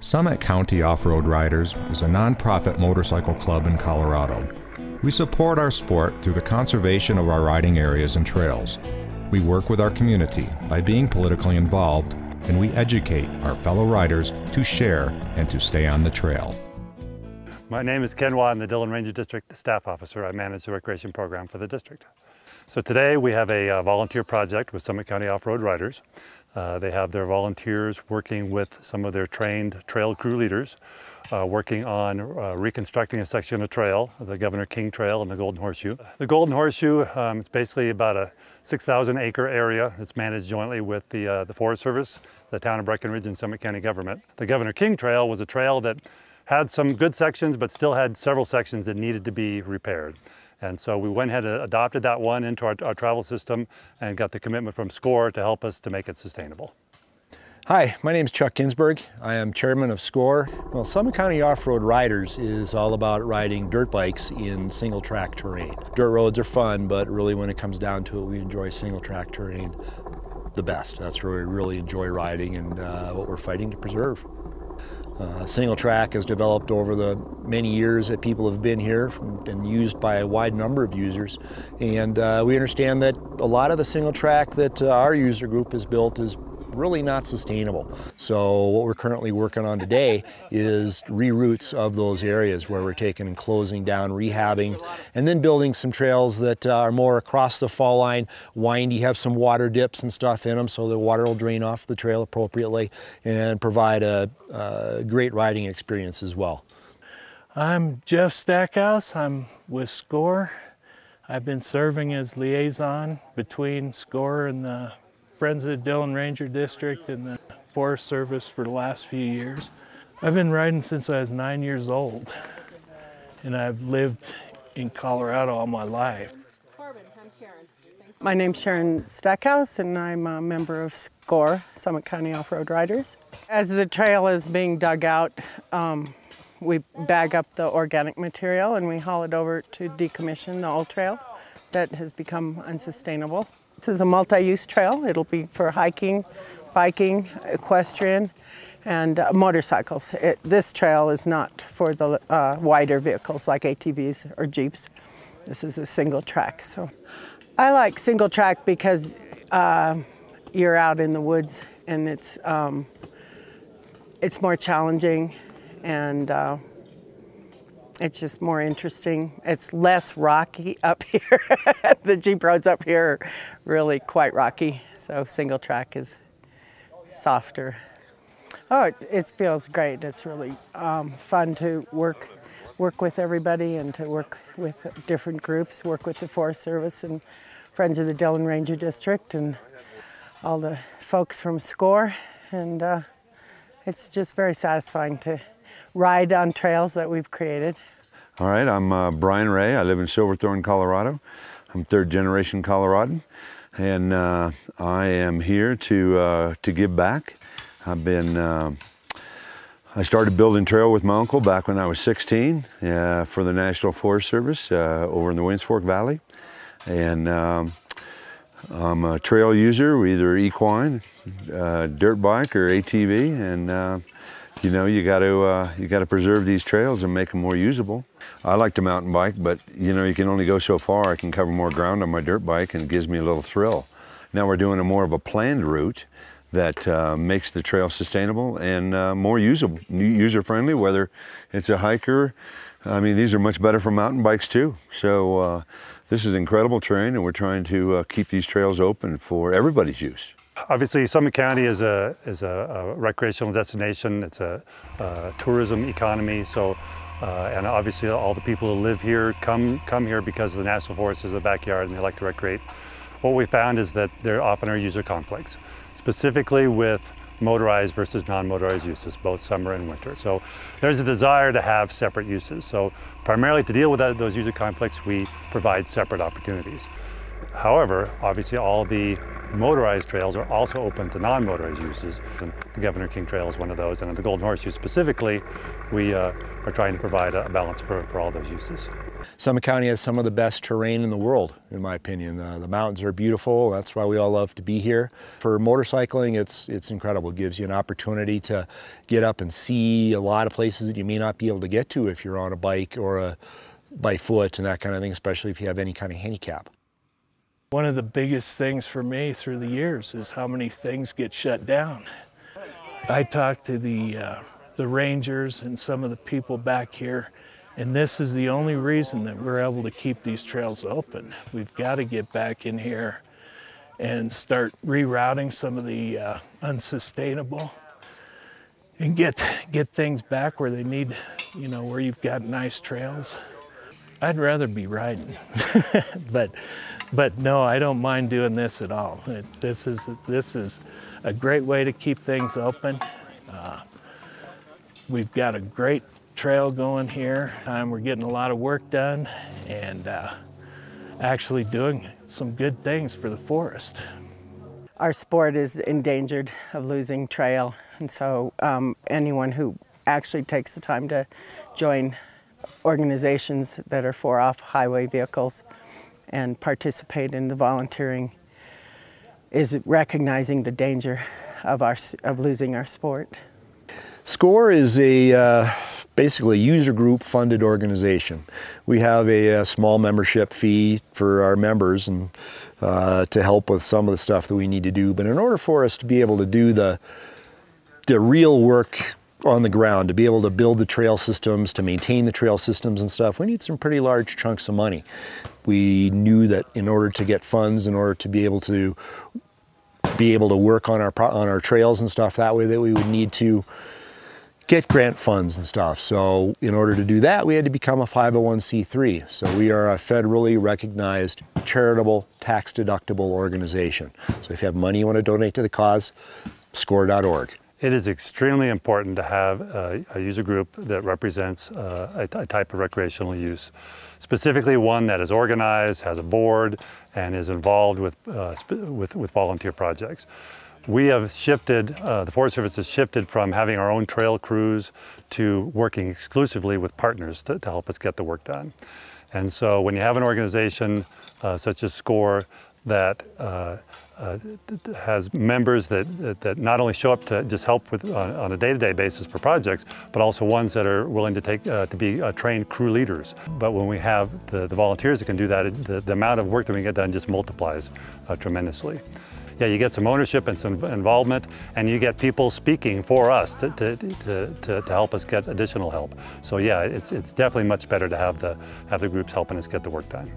Summit County Off-Road Riders is a nonprofit motorcycle club in Colorado. We support our sport through the conservation of our riding areas and trails. We work with our community by being politically involved, and we educate our fellow riders to share and to stay on the trail. My name is Ken Watt. I'm the Dillon Ranger District Staff Officer. I manage the recreation program for the district. So today we have a volunteer project with Summit County Off-Road Riders. They have their volunteers working with some of their trained trail crew leaders, working on reconstructing a section of trail, the Governor King Trail and the Golden Horseshoe. The Golden Horseshoe is basically about a 6,000 acre area. It's managed jointly with the Forest Service, the town of Breckenridge, and Summit County government. The Governor King Trail was a trail that had some good sections, but still had several sections that needed to be repaired. And so we went ahead and adopted that one into our travel system and got the commitment from SCORR to help us to make it sustainable. Hi, my name is Chuck Ginsberg. I am chairman of SCORR. Well, Summit County Off-Road Riders is all about riding dirt bikes in single track terrain. Dirt roads are fun, but really when it comes down to it, we enjoy single track terrain the best. That's where we really enjoy riding and what we're fighting to preserve. Single track has developed over the many years that people have been here and used by a wide number of users. And we understand that a lot of the single track that our user group has built is really not sustainable. So what we're currently working on today is reroutes of those areas where we're taking and closing down, rehabbing, and then building some trails that are more across the fall line, windy, have some water dips and stuff in them so the water will drain off the trail appropriately and provide a great riding experience as well. I'm Jeff Stackhouse. I'm with SCORR. I've been serving as liaison between SCORR and the Friends of the Dillon Ranger District and the Forest Service for the last few years. I've been riding since I was 9 years old, and I've lived in Colorado all my life. My name's Sharon Stackhouse, and I'm a member of SCORR, Summit County Off-Road Riders. As the trail is being dug out, we bag up the organic material and we haul it over to decommission the old trail that has become unsustainable. This is a multi-use trail. It'll be for hiking, biking, equestrian, and motorcycles. This trail is not for the wider vehicles like ATVs or Jeeps. This is a single track. So I like single track because you're out in the woods and it's more challenging and it's just more interesting. It's less rocky up here. The Jeep roads up here are really quite rocky, so single track is softer. Oh, it feels great. It's really fun to work with everybody and to work with different groups, work with the Forest Service and Friends of the Dillon Ranger District and all the folks from SCORR. And it's just very satisfying to ride on trails that we've created. All right, I'm Brian Ray. I live in Silverthorne, Colorado. I'm third generation Coloradan, and I am here to give back. I started building trail with my uncle back when I was 16 for the National Forest Service over in the Winds Fork Valley, and I'm a trail user, either equine, dirt bike, or ATV, and you know, you got to preserve these trails and make them more usable. I like to mountain bike, but you know, you can only go so far. I can cover more ground on my dirt bike, and it gives me a little thrill. Now we're doing more of a planned route that makes the trail sustainable and more usable, user-friendly. Whether it's a hiker, I mean, these are much better for mountain bikes too. So this is incredible terrain, and we're trying to keep these trails open for everybody's use. Obviously, Summit County is a recreational destination. It's a tourism economy. So, and obviously, all the people who live here come here because the National Forest is the backyard, and they like to recreate. What we found is that there often are user conflicts, specifically with motorized versus non-motorized uses, both summer and winter. So, there's a desire to have separate uses. So, primarily to deal with those user conflicts, we provide separate opportunities. However, obviously all the motorized trails are also open to non-motorized uses. And the Governor King Trail is one of those, and on the Golden Horseshoe specifically, we are trying to provide a balance for all those uses. Summit County has some of the best terrain in the world, in my opinion. The mountains are beautiful. That's why we all love to be here. For motorcycling, it's incredible. It gives you an opportunity to get up and see a lot of places that you may not be able to get to if you're on a bike or by foot and that kind of thing, especially if you have any kind of handicap. One of the biggest things for me through the years is how many things get shut down. I talked to the rangers and some of the people back here, and this is the only reason that we're able to keep these trails open. We've got to get back in here and start rerouting some of the unsustainable and get things back where they need, you know, where you've got nice trails. I'd rather be riding, but no, I don't mind doing this at all. This is a great way to keep things open. We've got a great trail going here. We're getting a lot of work done and actually doing some good things for the forest. Our sport is endangered of losing trail, and so anyone who actually takes the time to join organizations that are for off-highway vehicles and participate in the volunteering is recognizing the danger of losing our sport. SCORR is basically a user group funded organization. We have a small membership fee for our members and to help with some of the stuff that we need to do. But in order for us to be able to do the real work on the ground, to be able to build the trail systems, to maintain the trail systems and stuff, we need some pretty large chunks of money. We knew that in order to get funds, in order to be able to work on our trails and stuff that way, that we would need to get grant funds and stuff. So in order to do that, we had to become a 501c3. So we are a federally recognized charitable tax-deductible organization. So if you have money you want to donate to the cause, SCORR.org. It is extremely important to have a user group that represents a type of recreational use, specifically one that is organized, has a board, and is involved with volunteer projects. We have shifted, the Forest Service has shifted from having our own trail crews to working exclusively with partners to help us get the work done. And so when you have an organization such as SCORR that has members that not only show up to just help with on a day-to-day basis for projects, but also ones that are willing to take to be trained crew leaders. But when we have the volunteers that can do that, the amount of work that we can get done just multiplies tremendously. Yeah, you get some ownership and some involvement, and you get people speaking for us to help us get additional help. So yeah, it's definitely much better to have the groups helping us get the work done.